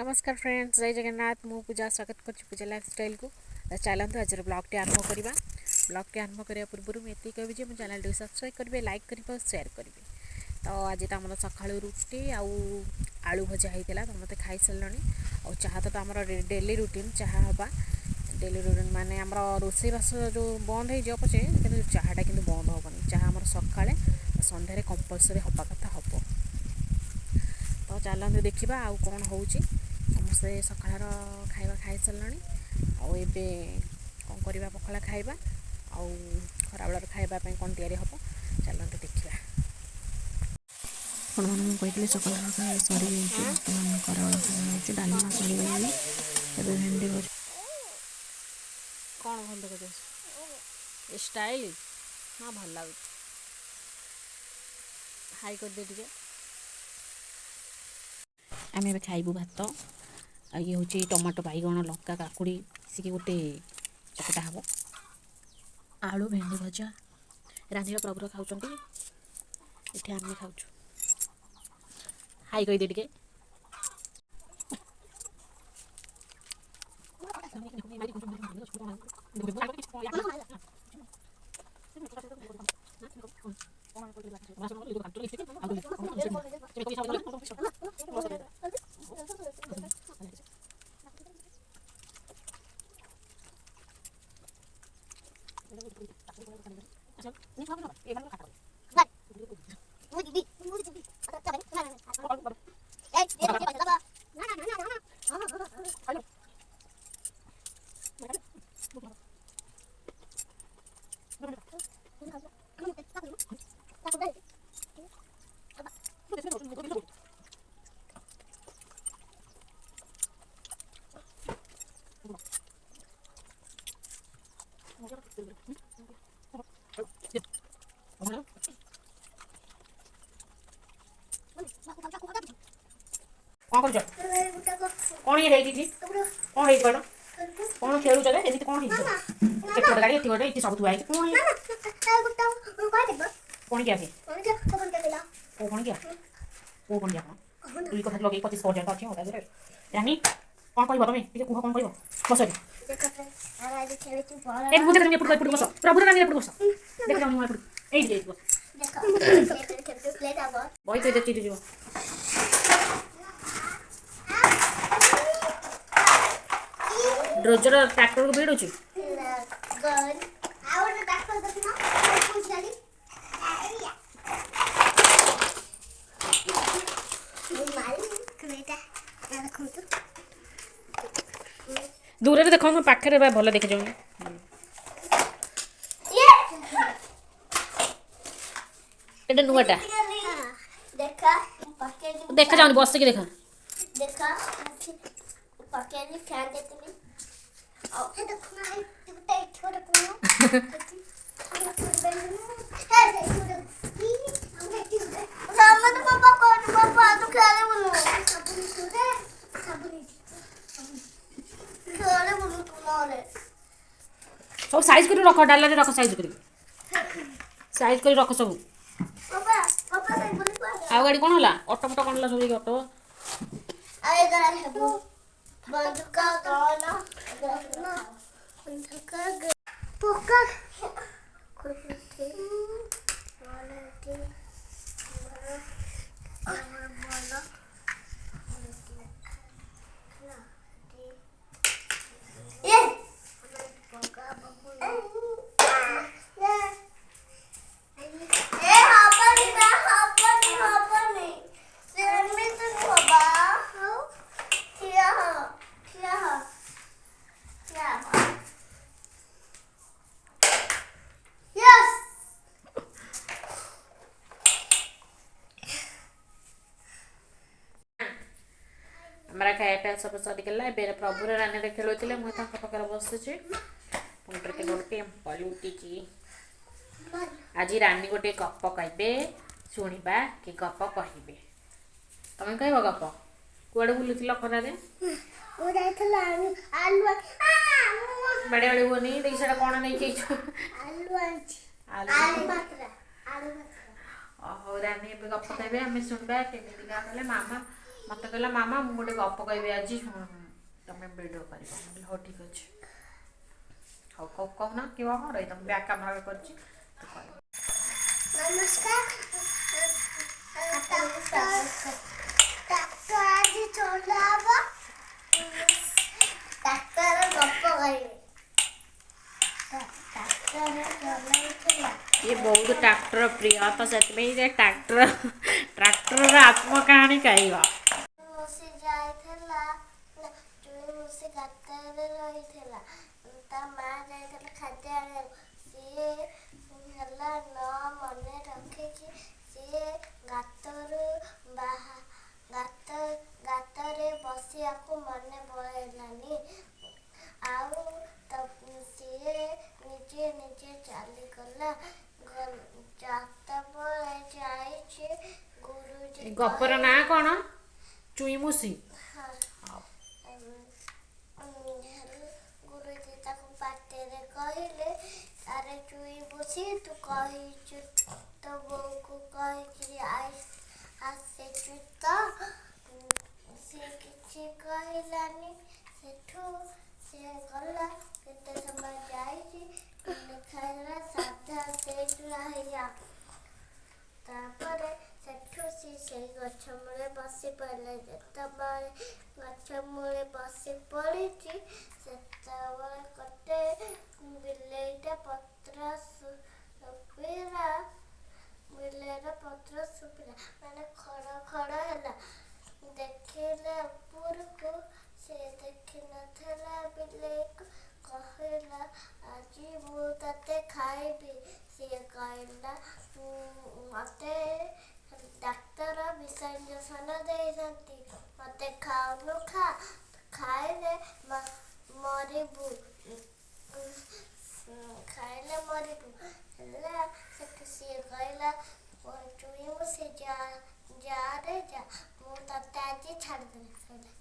नमस्कार फ्रेंड्स, जय जगन्नाथ। मु पूजा स्वागत कर पूजा लाइफस्टाइल को चलते आज ब्लॉग टे आरंभ करवा। ब्लॉग टे आरंभ करने पूर्व मुझे कहि जे मो चैनल टी सब्सक्राइब करेंगे, लाइक करेंगे और शेयर करेंगे। तो आज तो आम सका रुटी आलू भजा होता तो मत खाई सारे और चाह तो आम डेली रुटीन चाह हवा डेली रुटीन माने आम रोसई बास जो बंद हो पचे कि चाहटा कि बंद हेनी। चाह आम सका सन्धार कंपलसरी हवा कथा हम। तो चलते देखा आउ कौन हो समस्ते सकाळ खाଇବା खाई सारे आबे कौन करवा पखाला खाଇବା आउ खराबेल खावाई कौन तैयारी हम चलते देखा। ଆପଣ ମାନଙ୍କୁ କହିଥିଲି ସକାଳ ସରିଯାଇଛି, ବର୍ତ୍ତମାନ ଖରାବେଳ ଖାଇବା ଡାଲମା ସରିଗଲାଣି। ଏବେ ଭେଣ୍ଡି ଭଜା କ'ଣ ଭଲ ଦେଖାଯାଉଛି ଷ୍ଟାଇଲ ହଁ ଭଲ ଲାଗୁଛି। ହାଇ କରିଦେ ଟିକେ। आम ए खाइबू भात ये हूँ टमाटो बैगण लंका काकुड़ी मिसिकी गोटे चकटा हम आलू भेंडी भजा रांझीर प्रभुर खाऊँ ये आम खाऊ। हाई कहीदे टे कौन कर कौन ये कौन है कौन कौन खेलुच एमती कौन गोटे गाड़ी गोटे ये सब थुआ कौन कौन क्या कौन क्या कौन क्या दुई कथा लगे 25 पर्यटन अच्छे रानी कौन कह तुम ये कह कौन कह बस बस प्रभु रानी एपट बस देख ये बही तो चिटी जीव ड्रोजर ट्रैक्टर को भीड़ होची दूर रे देखो पाखे रे भल देखे जाऊनी एटा नुआटा देखा जाऊनी बस के देखा देखा पकेनी फैन देती आ हे देखो ना ये छोटा कोनो सब साइज कर रख डाला रे रख साइज कर रख सब आ गाड़ी कौन होला ऑटो मोटो कौन होला सब ऑटो आए गरा हेबो बंदुका गाना बंदुका पोका कुरकुरे वाले वाला ये पोका बबू हमारा खाया सब सरीगला ए प्रभुर रानी खेलुले मुझे पाखे बसुची के गोटे पलुटी आज रानी गोटे गप कहे शुणा कि गप कहे तुम कह गप कुआड़े बुलूल खरार बड़े बड़े हुए देखा कौन नहीं हो रानी गप कहे आम शुणा केमी मामा मत कहला मामा मु गोटे गप कहबी आज तुम वीडियो कर हाँ ठीक अच्छे हाँ कहना कि हाँ रही तुम बैग कैमरा कर नमस्कार ट्रैक्टर आज चलावा ट्रैक्टर गप कहबी ये बहुत ट्रैक्टर प्रिय तो से ट्रैक्टर आत्म कहानी कहवा गाତରେ ବସିବାକୁ ମନେ ପଡ଼ିଲାନି ଆଉ ସିଏ ନିଜେ ନିଜେ ଚାଲିଗଲା ଯେତେବେଳେ ଯାଇଛି ଗୁରୁଜୀ गपर ना कौन चुई मुसी ଗୁରୁଜୀ ତାକୁ ପାଟିରେ କହିଲେ ଆରେ ଚୁଇ ବୁସି ତୁ କହିଛୁ ତୋ ବୋଉକୁ କହିକି ଆସିଛୁ ତ ସେ କିଛି କହିଲାନି ସେଠୁ ସେ ଗଲା କେତେ ସମୟ ଯାଇଛି ଖାଇଲା ସାଧା ସେଇଠୁ ରହିଲା ତାପରେ ସେଠୁ ସେ ସେଇ ଗଛ ମୂଳେ ବସି ପଡ଼ିଲା ଯେତେବେଳେ ଗଛ ମୂଳେ ବସି ପଡ଼ିଛି ସେତେବେଳେ ଗୋଟେ ବିଲେଇଟା ବିଲେଇର ପତ୍ର ଶୁଭିଲା ମାନେ ଖଡ଼ ଖଡ଼ ହେଲା ଦେଖିଲେ ଉପରକୁ ସେ ଦେଖିନଥିଲା ବିଲେଇକୁ କହିଲା ଆଜି ମୁଁ ତତେ ଖାଇବି ସିଏ କହିଲା ମତେ ଡାକ୍ତର ବିଷ ଇଞ୍ଜେକ୍ସନ ଦେଇଛନ୍ତି ମତେ ଖାଉନୁ ଖାଇଲେ ମରିବୁ ହେଲା ସେଠୁ ସିଏ କହିଲା ଚୁଇ ମୁଁ ସେ ଯା ମୁଁ ତତେ ଆଜି ଛାଡ଼ିଦେବି